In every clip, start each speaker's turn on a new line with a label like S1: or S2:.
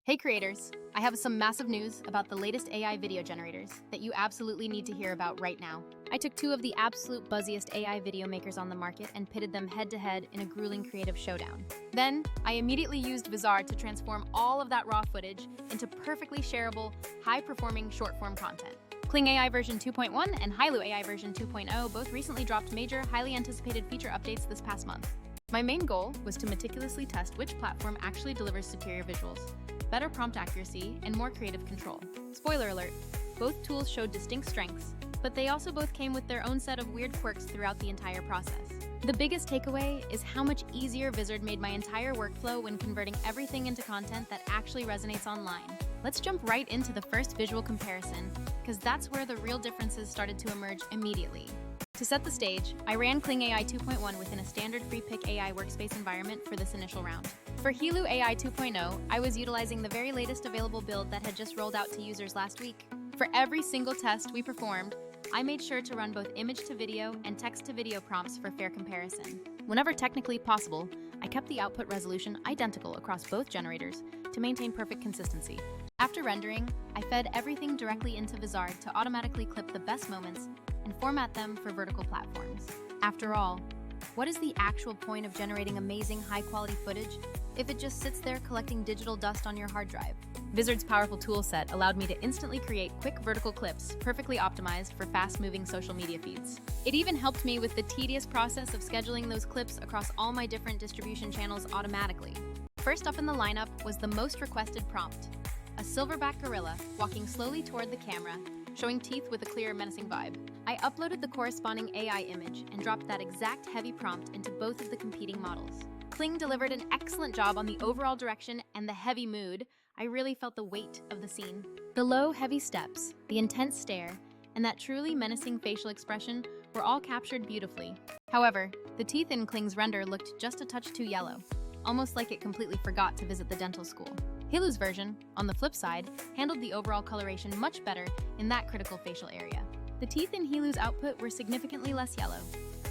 S1: Hey creators, I have some massive news about the latest AI video generators that you absolutely need to hear about right now. I took two of the absolute buzziest AI video makers on the market and pitted them head-to-head in a grueling creative showdown. Then, I immediately used Vizard to transform all of that raw footage into perfectly shareable, high-performing short-form content. Kling AI version 2.1 and Hilu AI version 2.0 both recently dropped major, highly anticipated feature updates this past month. My main goal was to meticulously test which platform actually delivers superior visuals, better prompt accuracy, and more creative control. Spoiler alert, both tools showed distinct strengths, but they also both came with their own set of weird quirks throughout the entire process. The biggest takeaway is how much easier Vizard made my entire workflow when converting everything into content that actually resonates online. Let's jump right into the first visual comparison, because that's where the real differences started to emerge immediately. To set the stage, I ran Kling AI 2.1 within a standard free pick AI workspace environment for this initial round. For Hilu AI 2.0, I was utilizing the very latest available build that had just rolled out to users last week. For every single test we performed, I made sure to run both image-to-video and text-to-video prompts for fair comparison. Whenever technically possible, I kept the output resolution identical across both generators to maintain perfect consistency. After rendering, I fed everything directly into Vizard to automatically clip the best moments and format them for vertical platforms. After all, what is the actual point of generating amazing high-quality footage if it just sits there collecting digital dust on your hard drive? Vizard's powerful toolset allowed me to instantly create quick vertical clips perfectly optimized for fast-moving social media feeds. It even helped me with the tedious process of scheduling those clips across all my different distribution channels automatically. First up in the lineup was the most requested prompt, a silverback gorilla walking slowly toward the camera, showing teeth with a clear, menacing vibe. I uploaded the corresponding AI image and dropped that exact heavy prompt into both of the competing models. Kling delivered an excellent job on the overall direction and the heavy mood. I really felt the weight of the scene. The low, heavy steps, the intense stare, and that truly menacing facial expression were all captured beautifully. However, the teeth in Kling's render looked just a touch too yellow, almost like it completely forgot to visit the dental school. Hilu's version, on the flip side, handled the overall coloration much better in that critical facial area. The teeth in Hilu's output were significantly less yellow,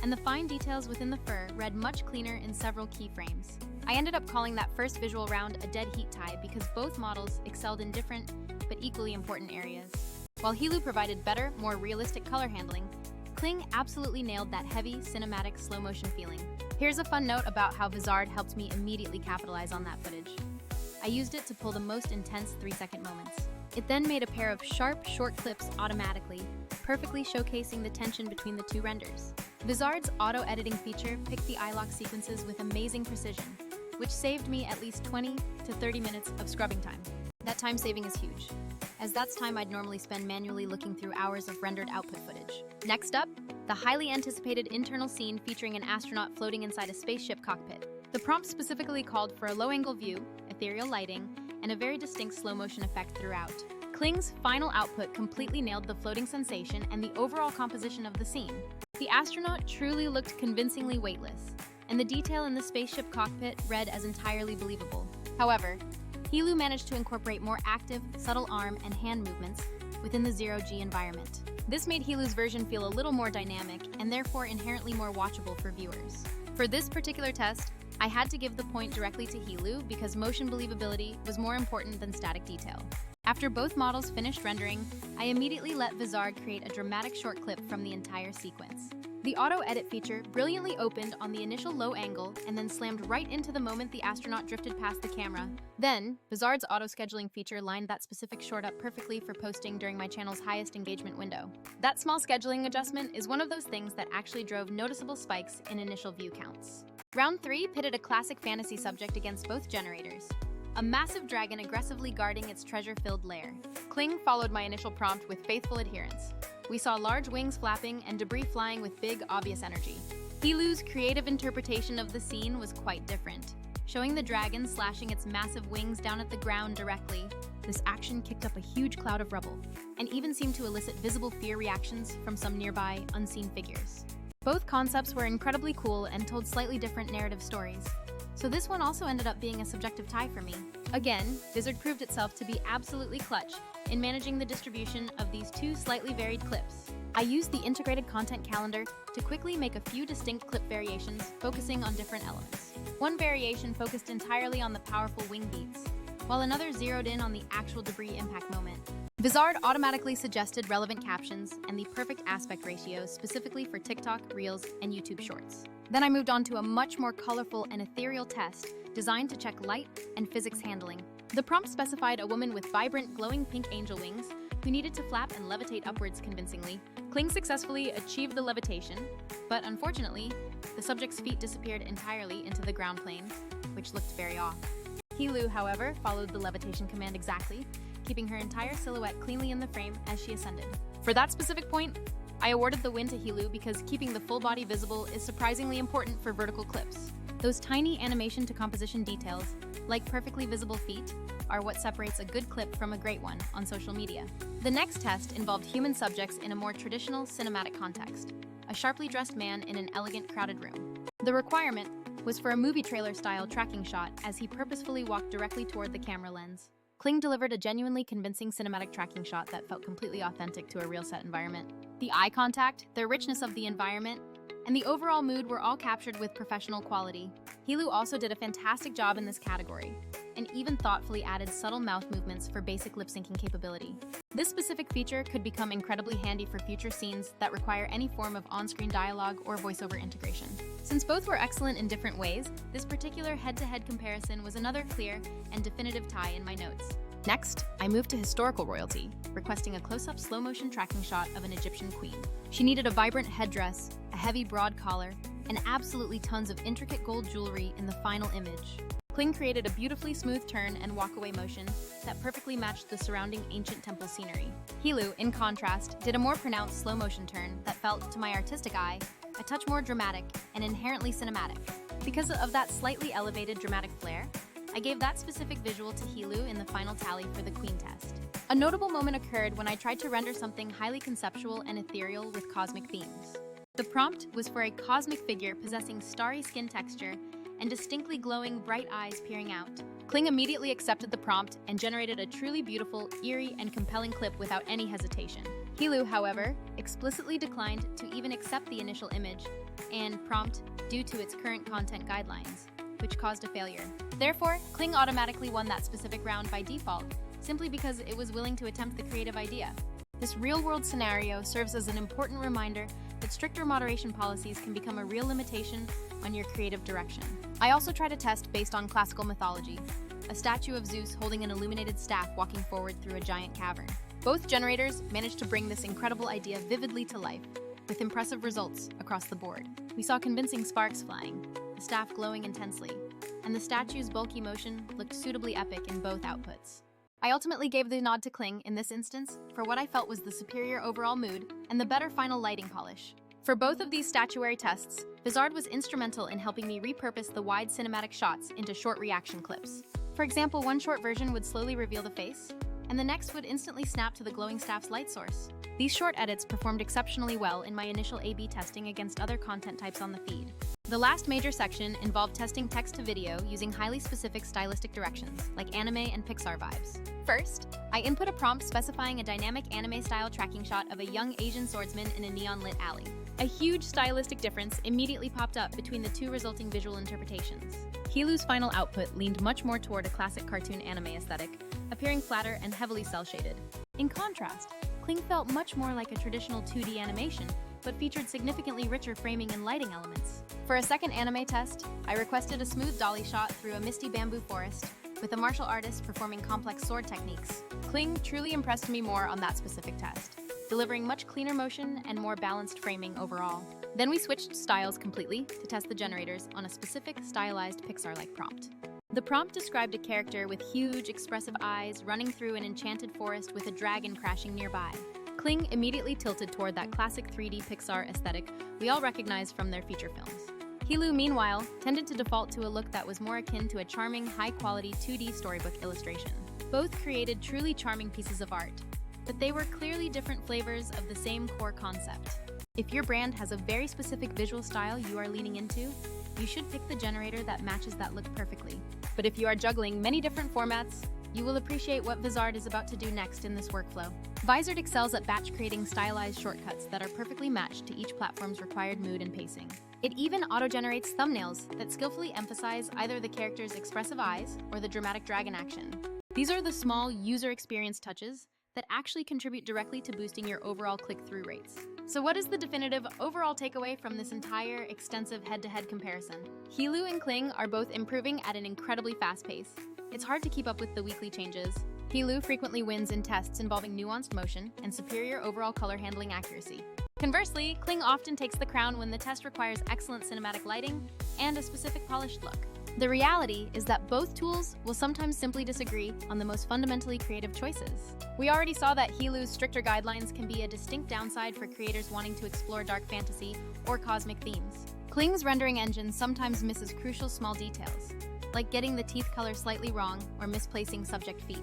S1: and the fine details within the fur read much cleaner in several key frames. I ended up calling that first visual round a dead heat tie because both models excelled in different but equally important areas. While Hilu provided better, more realistic color handling, Kling absolutely nailed that heavy, cinematic, slow-motion feeling. Here's a fun note about how Vizard helped me immediately capitalize on that footage. I used it to pull the most intense 3-second moments. It then made a pair of sharp, short clips automatically, perfectly showcasing the tension between the two renders. Vizard's auto-editing feature picked the eye lock sequences with amazing precision, which saved me at least 20 to 30 minutes of scrubbing time. That time saving is huge, as that's time I'd normally spend manually looking through hours of rendered output footage. Next up, the highly anticipated internal scene featuring an astronaut floating inside a spaceship cockpit. The prompt specifically called for a low-angle view, ethereal lighting, and a very distinct slow-motion effect throughout. Kling's final output completely nailed the floating sensation and the overall composition of the scene. The astronaut truly looked convincingly weightless, and the detail in the spaceship cockpit read as entirely believable. However, Hilu managed to incorporate more active, subtle arm and hand movements within the zero-G environment. This made Hilu's version feel a little more dynamic and therefore inherently more watchable for viewers. For this particular test, I had to give the point directly to Hilu because motion believability was more important than static detail. After both models finished rendering, I immediately let Vizard create a dramatic short clip from the entire sequence. The auto-edit feature brilliantly opened on the initial low angle and then slammed right into the moment the astronaut drifted past the camera. Then, Vizard's auto-scheduling feature lined that specific short up perfectly for posting during my channel's highest engagement window. That small scheduling adjustment is one of those things that actually drove noticeable spikes in initial view counts. Round 3 pitted a classic fantasy subject against both generators, a massive dragon aggressively guarding its treasure-filled lair. Kling followed my initial prompt with faithful adherence. We saw large wings flapping and debris flying with big, obvious energy. Hilu's creative interpretation of the scene was quite different, showing the dragon slashing its massive wings down at the ground directly. This action kicked up a huge cloud of rubble, and even seemed to elicit visible fear reactions from some nearby, unseen figures. Both concepts were incredibly cool and told slightly different narrative stories, so this one also ended up being a subjective tie for me. Again, Vizard proved itself to be absolutely clutch in managing the distribution of these two slightly varied clips. I used the integrated content calendar to quickly make a few distinct clip variations focusing on different elements. One variation focused entirely on the powerful wing beats, while another zeroed in on the actual debris impact moment. Vizard automatically suggested relevant captions and the perfect aspect ratios specifically for TikTok, Reels, and YouTube Shorts. Then I moved on to a much more colorful and ethereal test designed to check light and physics handling. The prompt specified a woman with vibrant, glowing pink angel wings who needed to flap and levitate upwards convincingly. Kling successfully achieved the levitation, but unfortunately, the subject's feet disappeared entirely into the ground plane, which looked very off. Hilu, however, followed the levitation command exactly, keeping her entire silhouette cleanly in the frame as she ascended. For that specific point, I awarded the win to Hilu because keeping the full body visible is surprisingly important for vertical clips. Those tiny animation to composition details, like perfectly visible feet, are what separates a good clip from a great one on social media. The next test involved human subjects in a more traditional cinematic context, a sharply dressed man in an elegant, crowded room. The requirement was for a movie trailer-style tracking shot as he purposefully walked directly toward the camera lens. Kling delivered a genuinely convincing cinematic tracking shot that felt completely authentic to a real set environment. The eye contact, the richness of the environment, and the overall mood were all captured with professional quality. Hilu also did a fantastic job in this category, and even thoughtfully added subtle mouth movements for basic lip-syncing capability. This specific feature could become incredibly handy for future scenes that require any form of on-screen dialogue or voiceover integration. Since both were excellent in different ways, this particular head-to-head comparison was another clear and definitive tie in my notes. Next, I moved to historical royalty, requesting a close-up slow-motion tracking shot of an Egyptian queen. She needed a vibrant headdress, a heavy broad collar, and absolutely tons of intricate gold jewelry in the final image. Kling created a beautifully smooth turn and walk-away motion that perfectly matched the surrounding ancient temple scenery. Hilu, in contrast, did a more pronounced slow-motion turn that felt, to my artistic eye, a touch more dramatic and inherently cinematic. Because of that slightly elevated dramatic flair, I gave that specific visual to Hilu in the final tally for the Queen test. A notable moment occurred when I tried to render something highly conceptual and ethereal with cosmic themes. The prompt was for a cosmic figure possessing starry skin texture and distinctly glowing bright eyes peering out. Kling immediately accepted the prompt and generated a truly beautiful, eerie, and compelling clip without any hesitation. Hilu, however, explicitly declined to even accept the initial image and prompt due to its current content guidelines, which caused a failure. Therefore, Kling automatically won that specific round by default, simply because it was willing to attempt the creative idea. This real-world scenario serves as an important reminder that stricter moderation policies can become a real limitation on your creative direction. I also tried a test based on classical mythology, a statue of Zeus holding an illuminated staff walking forward through a giant cavern. Both generators managed to bring this incredible idea vividly to life, with impressive results across the board. We saw convincing sparks flying, the staff glowing intensely, and the statue's bulky motion looked suitably epic in both outputs. I ultimately gave the nod to Kling in this instance for what I felt was the superior overall mood and the better final lighting polish. For both of these statuary tests, Vizard was instrumental in helping me repurpose the wide cinematic shots into short reaction clips. For example, one short version would slowly reveal the face, and the next would instantly snap to the glowing staff's light source. These short edits performed exceptionally well in my initial A/B testing against other content types on the feed. The last major section involved testing text-to-video using highly specific stylistic directions, like anime and Pixar vibes. First, I input a prompt specifying a dynamic anime-style tracking shot of a young Asian swordsman in a neon-lit alley. A huge stylistic difference immediately popped up between the two resulting visual interpretations. Hilu's final output leaned much more toward a classic cartoon anime aesthetic, appearing flatter and heavily cel-shaded. In contrast, Kling felt much more like a traditional 2D animation, but featured significantly richer framing and lighting elements. For a second anime test, I requested a smooth dolly shot through a misty bamboo forest, with a martial artist performing complex sword techniques. Kling truly impressed me more on that specific test, delivering much cleaner motion and more balanced framing overall. Then we switched styles completely to test the generators on a specific stylized Pixar-like prompt. The prompt described a character with huge, expressive eyes running through an enchanted forest with a dragon crashing nearby. Kling immediately tilted toward that classic 3D Pixar aesthetic we all recognize from their feature films. Hilu, meanwhile, tended to default to a look that was more akin to a charming, high-quality 2D storybook illustration. Both created truly charming pieces of art, but they were clearly different flavors of the same core concept. If your brand has a very specific visual style you are leaning into, you should pick the generator that matches that look perfectly. But if you are juggling many different formats, you will appreciate what Vizard is about to do next in this workflow. Vizard excels at batch creating stylized shortcuts that are perfectly matched to each platform's required mood and pacing. It even auto-generates thumbnails that skillfully emphasize either the character's expressive eyes or the dramatic dragon action. These are the small user experience touches that actually contribute directly to boosting your overall click-through rates. So what is the definitive overall takeaway from this entire extensive head-to-head comparison? Hilu and Kling are both improving at an incredibly fast pace. It's hard to keep up with the weekly changes. Hilu frequently wins in tests involving nuanced motion and superior overall color handling accuracy. Conversely, Kling often takes the crown when the test requires excellent cinematic lighting and a specific polished look. The reality is that both tools will sometimes simply disagree on the most fundamentally creative choices. We already saw that Hilu's stricter guidelines can be a distinct downside for creators wanting to explore dark fantasy or cosmic themes. Kling's rendering engine sometimes misses crucial small details, like getting the teeth color slightly wrong or misplacing subject feet.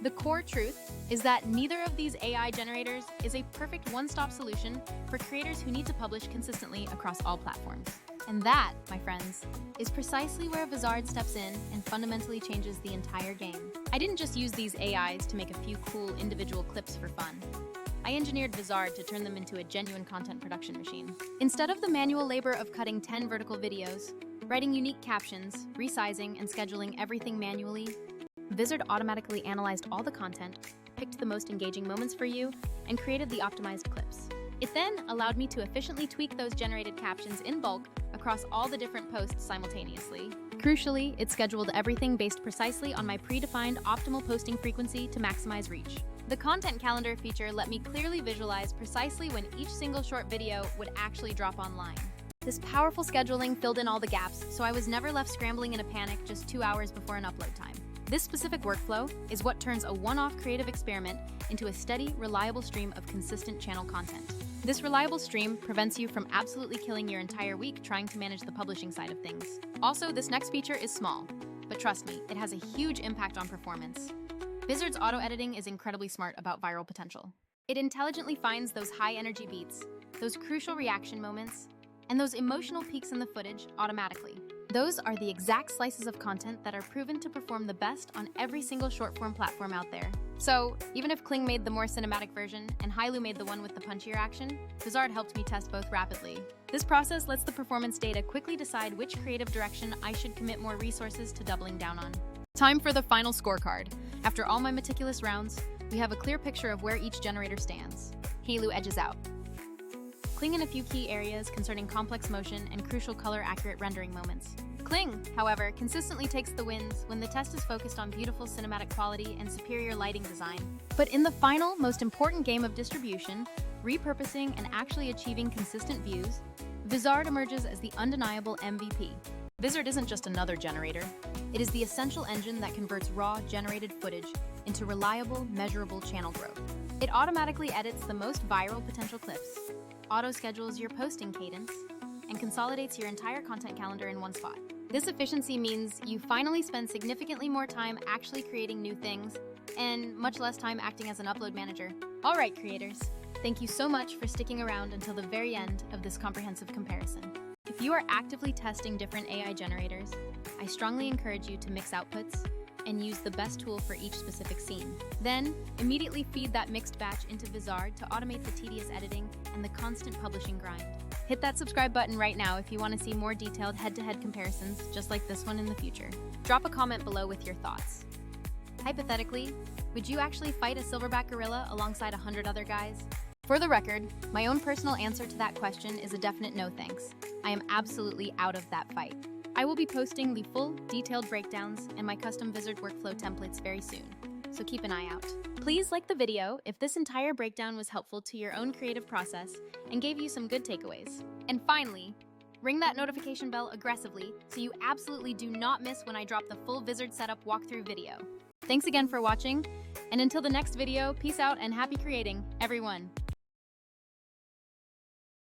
S1: The core truth is that neither of these AI generators is a perfect one-stop solution for creators who need to publish consistently across all platforms. And that, my friends, is precisely where Vizard steps in and fundamentally changes the entire game. I didn't just use these AIs to make a few cool individual clips for fun. I engineered Vizard to turn them into a genuine content production machine. Instead of the manual labor of cutting 10 vertical videos, writing unique captions, resizing, and scheduling everything manually, Vizard automatically analyzed all the content, picked the most engaging moments for you, and created the optimized clips. It then allowed me to efficiently tweak those generated captions in bulk across all the different posts simultaneously. Crucially, it scheduled everything based precisely on my predefined optimal posting frequency to maximize reach. The content calendar feature let me clearly visualize precisely when each single short video would actually drop online. This powerful scheduling filled in all the gaps, so I was never left scrambling in a panic just 2 hours before an upload time. This specific workflow is what turns a one-off creative experiment into a steady, reliable stream of consistent channel content. This reliable stream prevents you from absolutely killing your entire week trying to manage the publishing side of things. Also, this next feature is small, but trust me, it has a huge impact on performance. Vizard's auto-editing is incredibly smart about viral potential. It intelligently finds those high-energy beats, those crucial reaction moments, and those emotional peaks in the footage automatically. Those are the exact slices of content that are proven to perform the best on every single short-form platform out there. So, even if Kling made the more cinematic version and Hilu made the one with the punchier action, Vizard helped me test both rapidly. This process lets the performance data quickly decide which creative direction I should commit more resources to doubling down on. Time for the final scorecard. After all my meticulous rounds, we have a clear picture of where each generator stands. Hilu edges out, Kling in a few key areas concerning complex motion and crucial color-accurate rendering moments. Kling, however, consistently takes the wins when the test is focused on beautiful cinematic quality and superior lighting design. But in the final, most important game of distribution, repurposing and actually achieving consistent views, Vizard emerges as the undeniable MVP. Vizard isn't just another generator. It is the essential engine that converts raw, generated footage into reliable, measurable channel growth. It automatically edits the most viral potential clips, auto-schedules your posting cadence, and consolidates your entire content calendar in one spot. This efficiency means you finally spend significantly more time actually creating new things, and much less time acting as an upload manager. All right, creators, thank you so much for sticking around until the very end of this comprehensive comparison. If you are actively testing different AI generators, I strongly encourage you to mix outputs and use the best tool for each specific scene. Then, immediately feed that mixed batch into Vizard to automate the tedious editing and the constant publishing grind. Hit that subscribe button right now if you want to see more detailed head-to-head comparisons just like this one in the future. Drop a comment below with your thoughts. Hypothetically, would you actually fight a silverback gorilla alongside 100 other guys? For the record, my own personal answer to that question is a definite no thanks. I am absolutely out of that fight. I will be posting the full, detailed breakdowns and my custom Vizard workflow templates very soon, so keep an eye out. Please like the video if this entire breakdown was helpful to your own creative process and gave you some good takeaways. And finally, ring that notification bell aggressively so you absolutely do not miss when I drop the full Vizard setup walkthrough video. Thanks again for watching, and until the next video, peace out and happy creating, everyone.